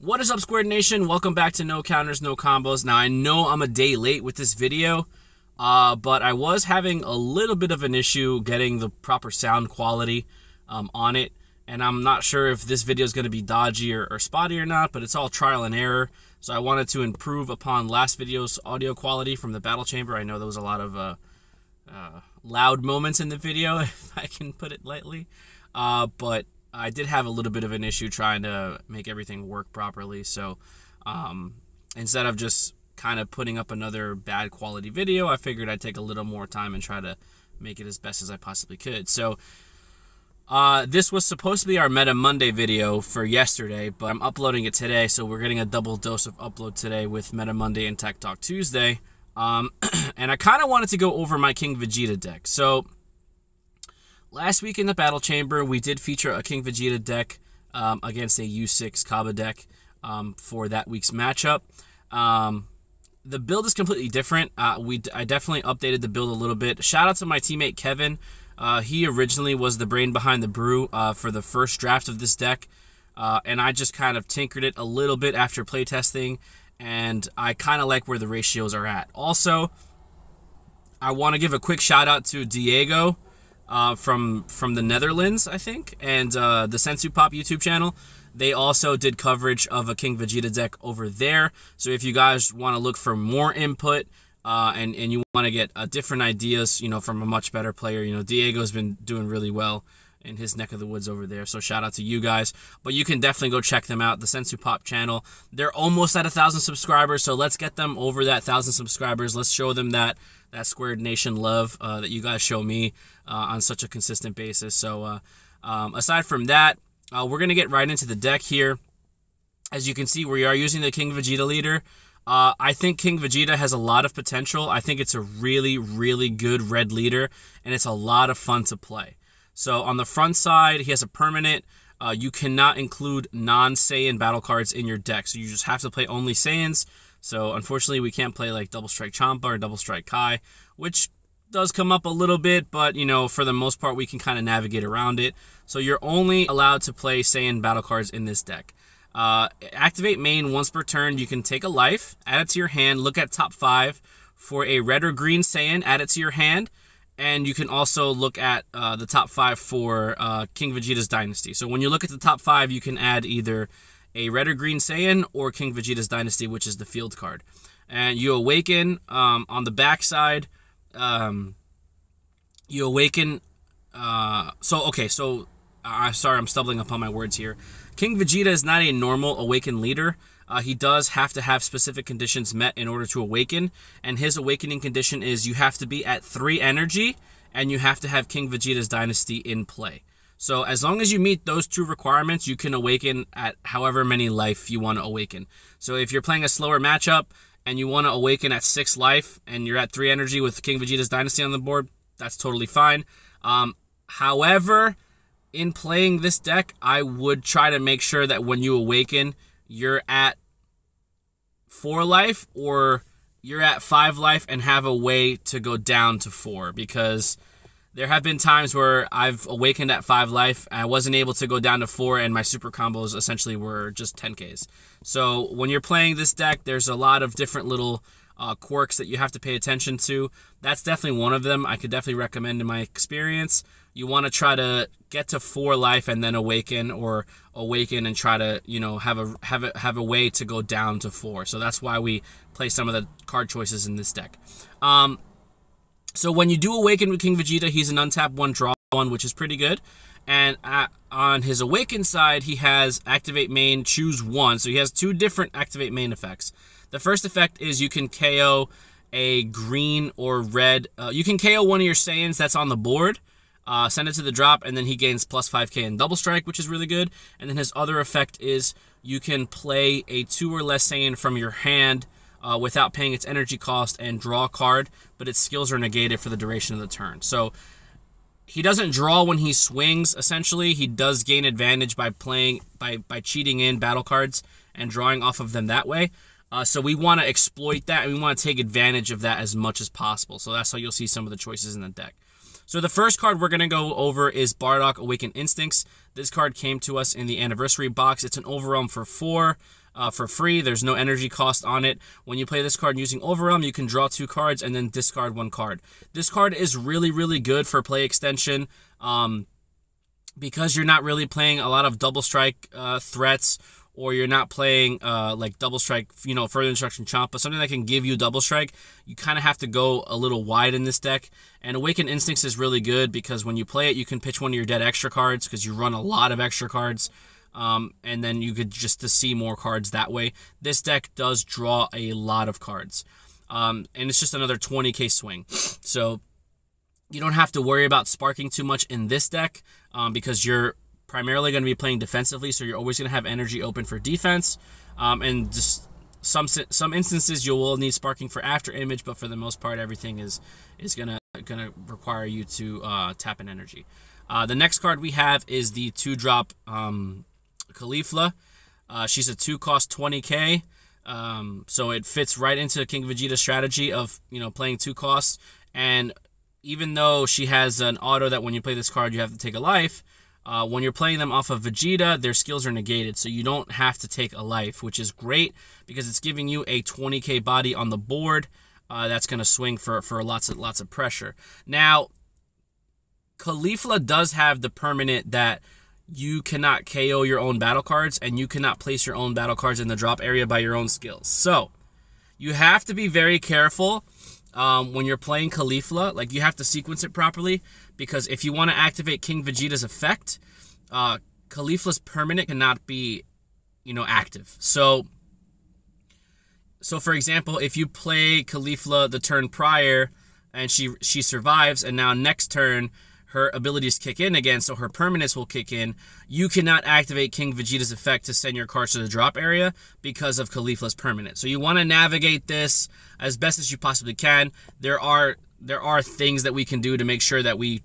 What is up, Squared Nation? Welcome back to No Counters, No Combos. Now, I know I'm a day late with this video, but I was having a little bit of an issue getting the proper sound quality on it, and I'm not sure if this video is going to be dodgy or spotty or not, but it's all trial and error. So I wanted to improve upon last video's audio quality from the Battle Chamber. I know there was a lot of loud moments in the video, if I can put it lightly, but I did have a little bit of an issue trying to make everything work properly. So instead of just kind of putting up another bad quality video, I figured I'd take a little more time and try to make it as best as I possibly could. So this was supposed to be our Meta Monday video for yesterday, but I'm uploading it today, so we're getting a double dose of upload today with Meta Monday and Tech Talk Tuesday. And I kind of wanted to go over my King Vegeta deck. So last week in the Battle Chamber, we did feature a King Vegeta deck against a U6 Kaba deck for that week's matchup. The build is completely different. I definitely updated the build a little bit. Shout out to my teammate Kevin. He originally was the brain behind the brew for the first draft of this deck, and I just kind of tinkered it a little bit after playtesting, and I kind of like where the ratios are at. Also, I want to give a quick shout out to Diego from the Netherlands, I think, and the Sensu Pop YouTube channel. They also did coverage of a King Vegeta deck over there. So if you guys want to look for more input and you want to get different ideas, you know, from a much better player, you know, Diego's been doing really well in his neck of the woods over there. So shout out to you guys. But you can definitely go check them out, the Sensu Pop channel. They're almost at 1,000 subscribers, so let's get them over that 1,000 subscribers. Let's show them that Squared Nation love that you guys show me on such a consistent basis. So aside from that, we're going to get right into the deck here. As you can see, we are using the King Vegeta leader. I think King Vegeta has a lot of potential. I think it's a really, really good red leader, and it's a lot of fun to play. So on the front side, he has a permanent. You cannot include non-Saiyan battle cards in your deck, so you just have to play only Saiyans. So unfortunately, we can't play like Double Strike Champa or Double Strike Kai, which does come up a little bit, but you know, for the most part, we can kind of navigate around it. So you're only allowed to play Saiyan battle cards in this deck. Activate main once per turn. You can take a life, add it to your hand, look at top 5 for a red or green Saiyan, add it to your hand, and you can also look at the top 5 for King Vegeta's Dynasty. So when you look at the top 5, you can add either a red or green Saiyan or King Vegeta's Dynasty, which is the field card. And you awaken on the back side. You awaken. Sorry, I'm stumbling upon my words here. King Vegeta is not a normal awakened leader. He does have to have specific conditions met in order to awaken, and his awakening condition is you have to be at 3 energy, and you have to have King Vegeta's Dynasty in play. So as long as you meet those 2 requirements, you can awaken at however many life you want to awaken. So if you're playing a slower matchup and you want to awaken at 6 life and you're at 3 energy with King Vegeta's Dynasty on the board, that's totally fine. However, in playing this deck, I would try to make sure that when you awaken, you're at 4 life or you're at 5 life and have a way to go down to 4, because there have been times where I've awakened at 5 life, and I wasn't able to go down to 4, and my super combos essentially were just 10Ks. So when you're playing this deck, there's a lot of different little quirks that you have to pay attention to. That's definitely one of them. I could definitely recommend in my experience. You want to try to get to 4 life and then awaken, or awaken and try to, you know, have a way to go down to 4. So that's why we play some of the card choices in this deck. So when you do awaken with King Vegeta, he's an untap 1, draw 1, which is pretty good. And on his awaken side, he has activate main, choose 1. So he has 2 different activate main effects. The first effect is you can KO a green or red. You can KO one of your Saiyans that's on the board, send it to the drop, and then he gains plus 5k in double strike, which is really good. And then his other effect is you can play a 2 or less Saiyan from your hand without paying its energy cost and draw a card, but its skills are negated for the duration of the turn. So he doesn't draw when he swings, essentially. He does gain advantage by playing by cheating in battle cards and drawing off of them that way. So we want to exploit that, and we want to take advantage of that as much as possible. So that's how you'll see some of the choices in the deck. So the first card we're going to go over is Bardock, Awakened Instincts. This card came to us in the Anniversary box. It's an Overwhelm for 4. for free. There's no energy cost on it. When you play this card using Overwhelm, you can draw 2 cards and then discard 1 card. This card is really, really good for play extension because you're not really playing a lot of double strike threats, or you're not playing like double strike, you know, further instruction Champa, something that can give you double strike. You kind of have to go a little wide in this deck. And Awakened Instincts is really good because when you play it, you can pitch one of your dead extra cards because you run a lot of extra cards. And then you could just to see more cards that way. This deck does draw a lot of cards. And it's just another 20k swing. So you don't have to worry about sparking too much in this deck because you're primarily going to be playing defensively, so you're always going to have energy open for defense. And just some instances you will need sparking for after image, but for the most part, everything is gonna require you to tap an energy. The next card we have is the 2-drop Kalila. She's a 2-cost 20k. So it fits right into King Vegeta's strategy of, you know, playing 2 costs. And even though she has an auto that when you play this card you have to take a life, when you're playing them off of Vegeta, their skills are negated, so you don't have to take a life, which is great because it's giving you a 20k body on the board that's going to swing for lots of pressure. Now, Kalila does have the permanent that you cannot KO your own battle cards, and you cannot place your own battle cards in the drop area by your own skills. So, you have to be very careful when you're playing Kalila. Like, you have to sequence it properly, because if you want to activate King Vegeta's effect, Kalila's permanent cannot be, you know, active. So for example, if you play Kalila the turn prior and she survives, and now next turn her abilities kick in again, so her permanents will kick in, you cannot activate King Vegeta's effect to send your cards to the drop area because of Kalila's permanent. So you want to navigate this as best as you possibly can. There are things that we can do to make sure that we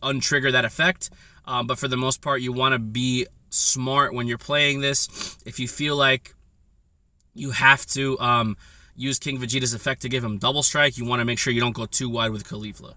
untrigger that effect, but for the most part, you want to be smart when you're playing this. If you feel like you have to use King Vegeta's effect to give him double strike, you want to make sure you don't go too wide with Kalila.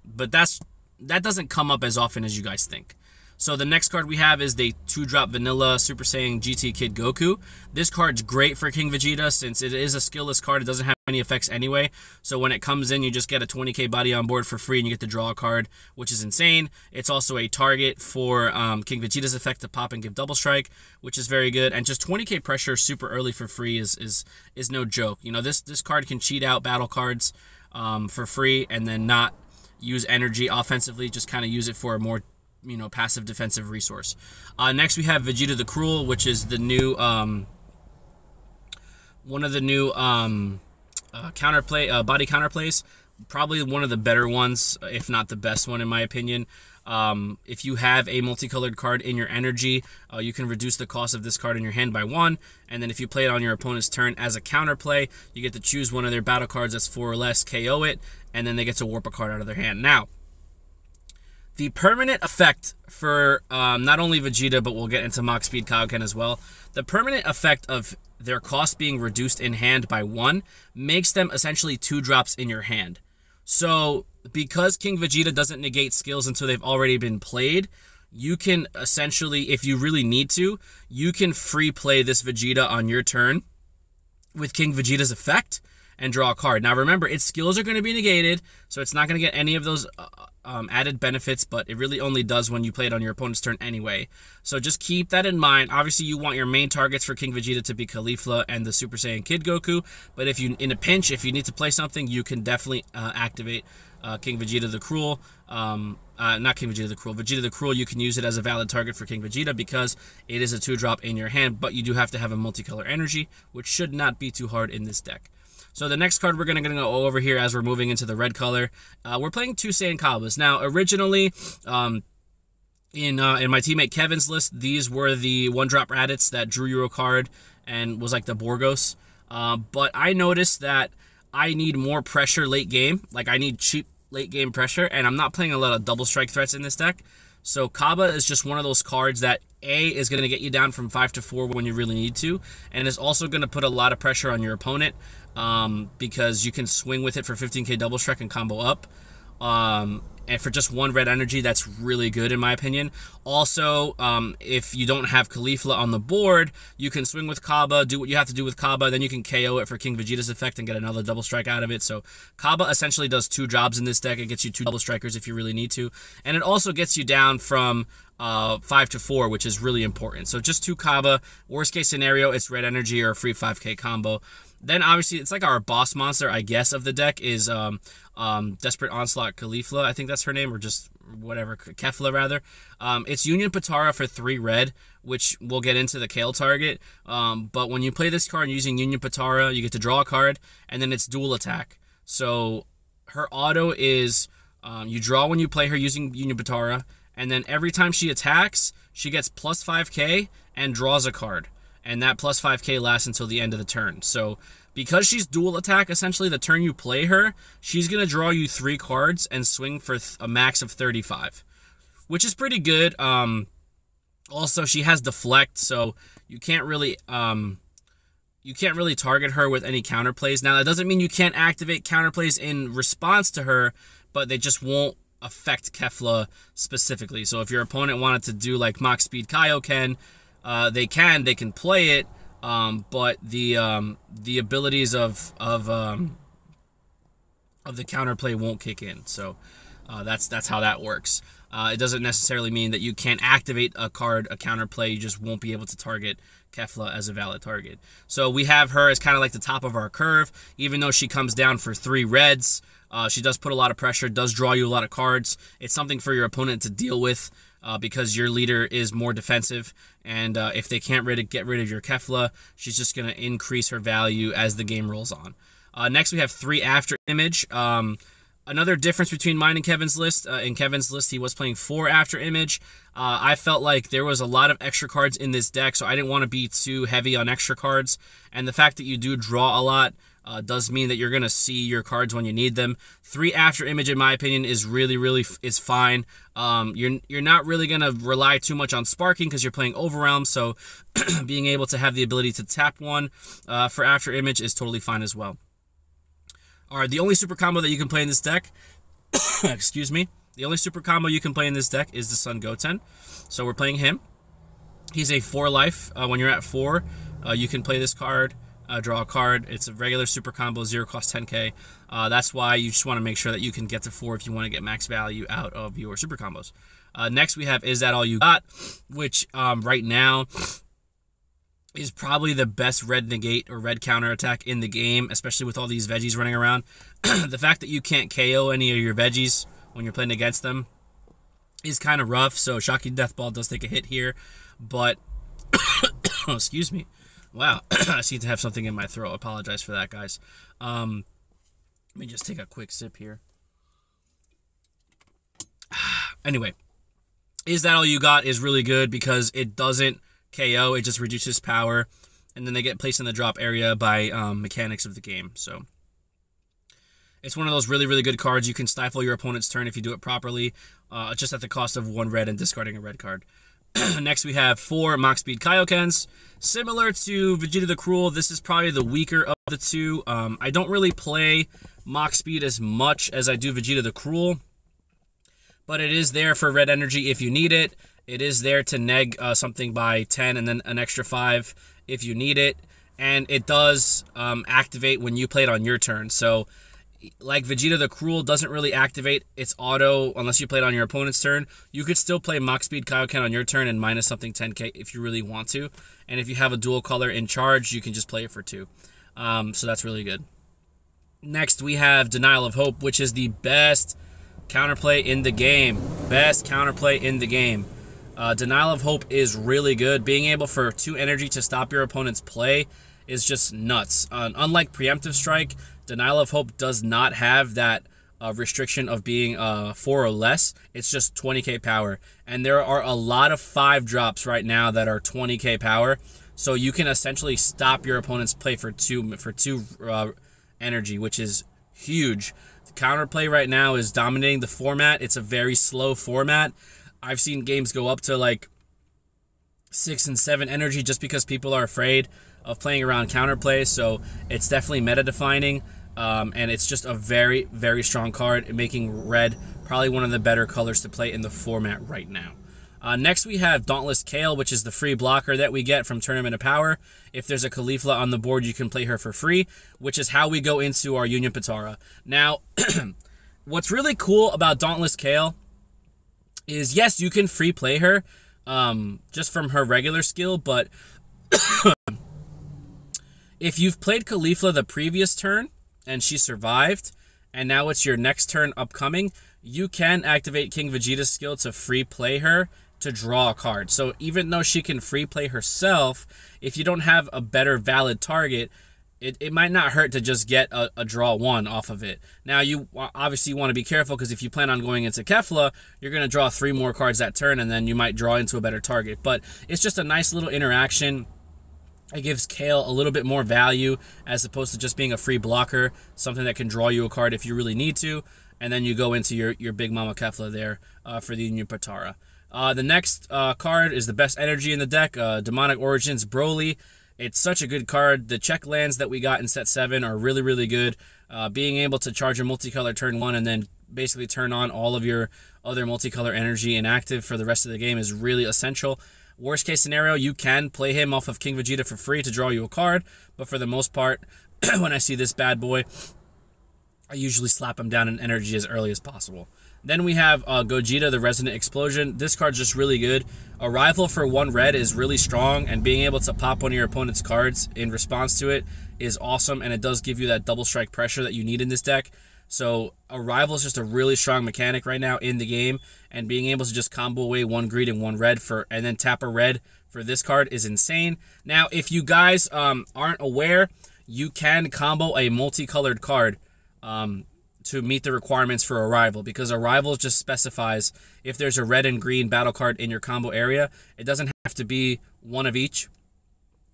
But that doesn't come up as often as you guys think. So the next card we have is the 2-drop Vanilla Super Saiyan GT Kid Goku. This card's great for King Vegeta since it is a skillless card. It doesn't have any effects anyway. So when it comes in, you just get a 20k body on board for free and you get to draw a card, which is insane. It's also a target for King Vegeta's effect to pop and give double strike, which is very good. And just 20k pressure super early for free is no joke. You know, this card can cheat out battle cards for free and then not use energy offensively, just kind of use it for a more, you know, passive defensive resource. Next we have Vegeta the Cruel, which is the new one of the new counterplay body counterplays, probably one of the better ones, if not the best one in my opinion. If you have a multicolored card in your energy, you can reduce the cost of this card in your hand by 1, and then if you play it on your opponent's turn as a counterplay, you get to choose one of their battle cards that's 4 or less, KO it, and then they get to warp a card out of their hand. Now, the permanent effect for not only Vegeta, but we'll get into Mach Speed Kaio-Ken as well, the permanent effect of their cost being reduced in hand by 1 makes them essentially 2 drops in your hand. So, because King Vegeta doesn't negate skills until they've already been played, you can essentially, if you really need to, you can free play this Vegeta on your turn with King Vegeta's effect and draw a card. Now remember, its skills are going to be negated, so it's not going to get any of those added benefits, but it really only does when you play it on your opponent's turn anyway. So just keep that in mind. Obviously, you want your main targets for King Vegeta to be Kalila and the Super Saiyan Kid Goku, but if you, in a pinch, if you need to play something, you can definitely activate King Vegeta the Cruel. Not King Vegeta the Cruel. Vegeta the Cruel, you can use it as a valid target for King Vegeta because it is a 2-drop in your hand, but you do have to have a multicolor energy, which should not be too hard in this deck. So the next card we're going to go over here as we're moving into the red color, we're playing 2 Saiyan Kaibas. Now, originally, in my teammate Kevin's list, these were the 1-drop Raditz that drew you a card and was like the Borgos. But I noticed that I need more pressure late game. Like, I need cheap late game pressure, and I'm not playing a lot of double strike threats in this deck. So Kaba is just one of those cards that A, is going to get you down from 5 to 4 when you really need to, and is also going to put a lot of pressure on your opponent because you can swing with it for 15k double strike and combo up. and for just 1 red energy, that's really good in my opinion. Also, if you don't have Caulifla on the board, you can swing with Kaba, do what you have to do with Kaba, then you can KO it for King Vegeta's effect and get another double strike out of it. So Kaba essentially does 2 jobs in this deck. It gets you 2 double strikers if you really need to, and it also gets you down from 5 to 4, which is really important. So just 2 Kaba. Worst case scenario, it's red energy or a free 5k combo. Then obviously it's like our boss monster, I guess, of the deck is Desperate Onslaught Caulifla. I think that's her name, or just whatever, Kefla rather. It's Union Potara for 3 red, which we'll get into the Kale target. But when you play this card using Union Potara, you get to draw a card, and then it's dual attack. So her auto is you draw when you play her using Union Potara, and then every time she attacks, she gets plus 5k and draws a card. And that plus 5k lasts until the end of the turn. So because she's dual attack, essentially the turn you play her, she's going to draw you 3 cards and swing for a max of 35, which is pretty good. Also, she has deflect, so you can't really target her with any counterplays. Now, that doesn't mean you can't activate counterplays in response to her, but they just won't affect Kefla specifically. So if your opponent wanted to do like Mach Speed Kaio-Ken, they can play it, but the abilities of the counterplay won't kick in. So that's how that works. It doesn't necessarily mean that you can't activate a card, a counterplay. You just won't be able to target Kefla as a valid target. So we have her as kind of like the top of our curve, even though she comes down for 3 reds. She does put a lot of pressure, does draw you a lot of cards. It's something for your opponent to deal with. Because your leader is more defensive, and if they can't get rid of your Kefla, she's just going to increase her value as the game rolls on. Next, we have 3 After Image. Another difference between mine and Kevin's list. In Kevin's list, he was playing 4 After Image. I felt like there was a lot of extra cards in this deck, so I didn't want to be too heavy on extra cards. And the fact that you do draw a lot does mean that you're going to see your cards when you need them. 3 After Image, in my opinion, is really fine. You're not really going to rely too much on sparking because you're playing Overwhelm, so being able to have the ability to tap 1 for After Image is totally fine as well. Alright, the only super combo that you can play in this deck, excuse me, the only super combo you can play in this deck is the Sun Goten. So we're playing him. He's a 4 life. When you're at 4, you can play this card. Draw a card. It's a regular super combo, 0 cost 10k. That's why you just want to make sure that you can get to 4 if you want to get max value out of your super combos. Next we have Is That All You Got, which right now is probably the best red negate or red counter attack in the game, especially with all these veggies running around. The fact that you can't KO any of your veggies when you're playing against them is kind of rough, so Shocking Death Ball does take a hit here, but oh, excuse me. Wow, I seem to have something in my throat. I apologize for that, guys. Let me just take a quick sip here. Anyway, Is That All You Got is really good because it doesn't KO. It just reduces power, and then they get placed in the drop area by mechanics of the game. So it's one of those really good cards. You can stifle your opponent's turn if you do it properly, just at the cost of 1 red and discarding a red card. Next, we have 4 Mach Speed Kaio-Kens. Similar to Vegeta the Cruel, this is probably the weaker of the 2. I don't really play Mach Speed as much as I do Vegeta the Cruel, but it is there for red energy if you need it. It is there to neg something by 10 and then an extra 5 if you need it. And it does activate when you play it on your turn. So like Vegeta the Cruel doesn't really activate its auto unless you play it on your opponent's turn. You could still play Mach Speed Kaio-Ken on your turn and minus something 10k if you really want to. And if you have a dual color in charge, you can just play it for 2. So that's really good. Next, we have Denial of Hope, which is the best counterplay in the game. Best counterplay in the game. Denial of Hope is really good. Being able for 2 energy to stop your opponent's play is just nuts. Unlike Preemptive Strike, Denial of Hope does not have that restriction of being 4 or less. It's just 20k power. And there are a lot of 5 drops right now that are 20k power. So you can essentially stop your opponent's play for 2 energy, which is huge. The counterplay right now is dominating the format. It's a very slow format. I've seen games go up to like 6 and 7 energy just because people are afraid of playing around counterplay. So it's definitely meta defining, and it's just a very strong card, making red Probably one of the better colors to play in the format right now. Next, we have Dauntless Scale, which is the free blocker that we get from Tournament of Power. If there's a Caulifla on the board, you can play her for free, which is how we go into our Union Potara. Now, what's really cool about Dauntless Scale is, yes, you can free play her just from her regular skill, but if you've played Caulifla the previous turn and she survived, and now it's your next turn upcoming, you can activate King Vegeta's skill to free play her to draw a card. So even though she can free play herself, if you don't have a better valid target, it might not hurt to just get a draw 1 off of it. Now, you obviously want to be careful, because if you plan on going into Kefla, you're going to draw 3 more cards that turn, and then you might draw into a better target. But it's just a nice little interaction. It gives Kale a little bit more value as opposed to just being a free blocker, something that can draw you a card if you really need to, and then you go into your Big Mama Kefla there for the Union Potara. The next card is the best energy in the deck, Demonic Origins Broly. It's such a good card. The check lands that we got in set 7 are really, really good. Being able to charge a multicolor turn 1 and then basically turn on all of your other multicolor energy inactive for the rest of the game is really essential. Worst case scenario, you can play him off of King Vegeta for free to draw you a card, but for the most part, when I see this bad boy, I usually slap him down in energy as early as possible. Then we have Gogeta, the Resonant Explosion. This card's just really good. Arrival for 1 red is really strong, and being able to pop one of your opponent's cards in response to it is awesome, and it does give you that double strike pressure that you need in this deck. So Arrival is just a really strong mechanic right now in the game, and being able to just combo away 1 green and 1 red and then tap a red for this card is insane. Now, if you guys aren't aware, you can combo a multicolored card to meet the requirements for Arrival, because Arrival just specifies if there's a red and green battle card in your combo area. It doesn't have to be one of each.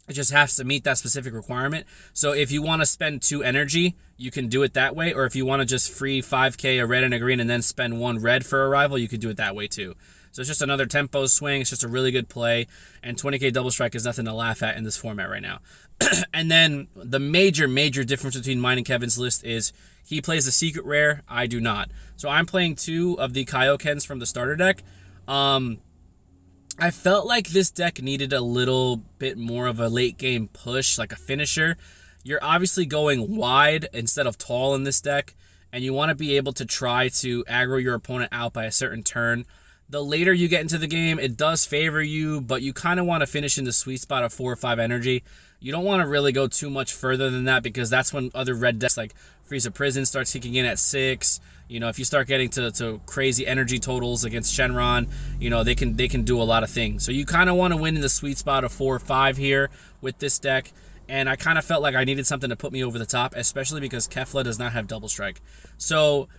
It just has to meet that specific requirement. So if you want to spend 2 energy, you can do it that way. Or if you want to just free 5k, a red and a green, and then spend 1 red for Arrival, you could do it that way too. So it's just another tempo swing. It's just a really good play. And 20k double strike is nothing to laugh at in this format right now. And then the major difference between mine and Kevin's list is he plays the secret rare. I do not. So I'm playing 2 of the Kaio-Kens from the starter deck. I felt like this deck needed a little bit more of a late game push, like a finisher. You're obviously going wide instead of tall in this deck, and you want to be able to try to aggro your opponent out by a certain turn. The later you get into the game, it does favor you, but you kind of want to finish in the sweet spot of 4 or 5 energy. You don't want to really go too much further than that, because that's when other red decks like Frieza Prison starts kicking in at 6. You know, if you start getting to crazy energy totals against Shenron, you know, they can do a lot of things. So you kind of want to win in the sweet spot of 4 or 5 here with this deck. And I kind of felt like I needed something to put me over the top, especially because Kefla does not have double strike. So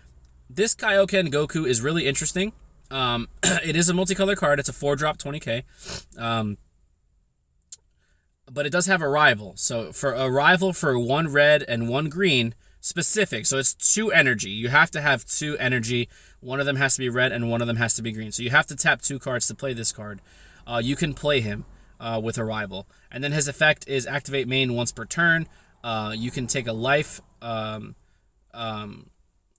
this Kaio-Ken Goku is really interesting. It is a multicolor card. It's a 4-drop 20k. But it does have Arrival. So for Arrival for 1 red and 1 green, specific. So it's 2 energy. You have to have 2 energy. One of them has to be red and one of them has to be green. So you have to tap 2 cards to play this card. You can play him with Arrival. And then his effect is activate main once per turn. You can take a life.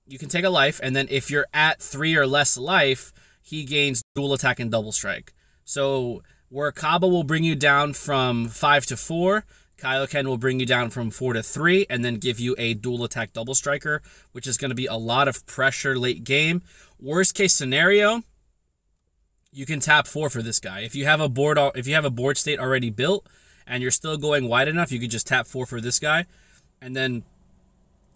You can take a life, and then if you're at 3 or less life, he gains dual attack and double strike. So where Kaba will bring you down from 5 to 4, Kaio-Ken will bring you down from 4 to 3, and then give you a dual attack double striker, which is going to be a lot of pressure late game. Worst case scenario, you can tap 4 for this guy. If you have a board state already built and you're still going wide enough, you could just tap 4 for this guy, and then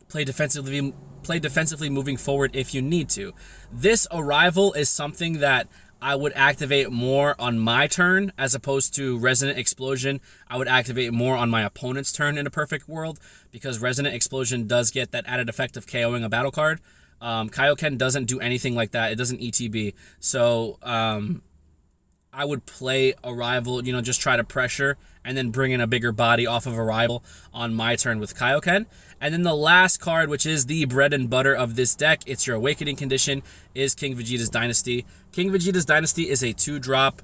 play defensively moving forward if you need to. This Arrival is something that I would activate more on my turn as opposed to Resonant Explosion. I would activate more on my opponent's turn in a perfect world, because Resonant Explosion does get that added effect of KOing a battle card. Kaio-Ken doesn't do anything like that. It doesn't ETB. So I would play Arrival, you know, just try to pressure and then bring in a bigger body off of Arrival on my turn with Kaio-Ken. And then the last card, which is the bread and butter of this deck, it's your Awakening condition, is King Vegeta's Dynasty. King Vegeta's Dynasty is a 2-drop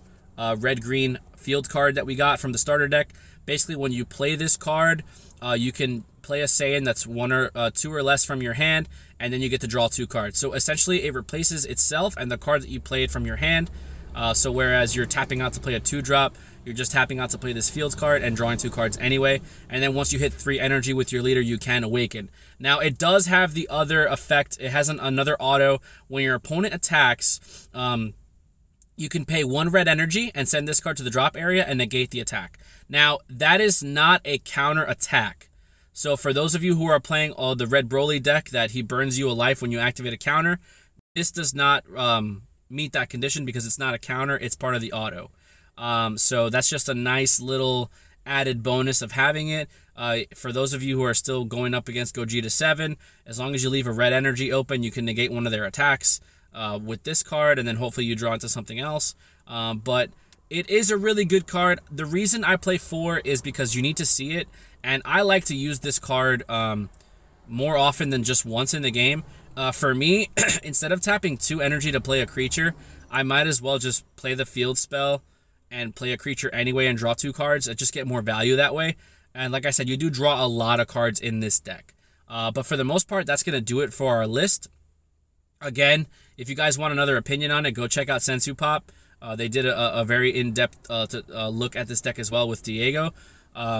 red-green field card that we got from the starter deck. Basically, when you play this card, you can play a Saiyan that's one or two or less from your hand, and then you get to draw 2 cards. So essentially, it replaces itself and the card that you played from your hand. So whereas you're tapping out to play a 2-drop, you're just tapping out to play this field card and drawing 2 cards anyway. And then once you hit 3 energy with your leader, you can awaken. Now, it does have the other effect. It has another auto. When your opponent attacks, you can pay 1 red energy and send this card to the drop area and negate the attack. Now, that is not a counter attack. So for those of you who are playing the Red Broly deck that he burns you a life when you activate a counter, this does not meet that condition because it's not a counter, it's part of the auto. So that's just a nice little added bonus of having it. For those of you who are still going up against Gogeta 7, as long as you leave a red energy open, you can negate one of their attacks with this card, and then hopefully you draw into something else. But it is a really good card. The reason I play 4 is because you need to see it, and I like to use this card more often than just once in the game. For me, instead of tapping 2 energy to play a creature, I might as well just play the field spell and play a creature anyway and draw 2 cards. I just get more value that way. And like I said, you do draw a lot of cards in this deck. But for the most part, that's going to do it for our list. Again, if you guys want another opinion on it, go check out Sensu Pop. They did a very in-depth look at this deck as well with Diego.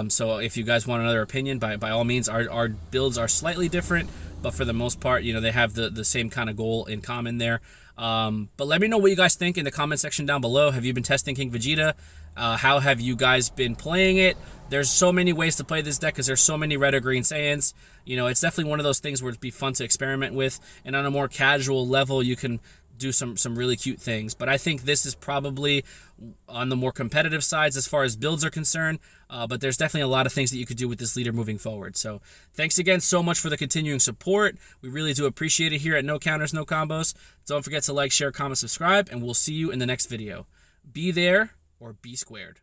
So if you guys want another opinion, by all means, our builds are slightly different, but for the most part, you know, they have the same kind of goal in common there. But let me know what you guys think in the comment section down below. Have you been testing King Vegeta? How have you guys been playing it? There's so many ways to play this deck because there's so many red or green Saiyans. You know, it's definitely one of those things where it'd be fun to experiment with, and on a more casual level, you can do some really cute things. But I think this is probably on the more competitive sides as far as builds are concerned, but there's definitely a lot of things that you could do with this leader moving forward. So thanks again so much for the continuing support. We really do appreciate it here at No Counters, No Combos. Don't forget to like, share, comment, subscribe, and we'll see you in the next video. Be there or be squared.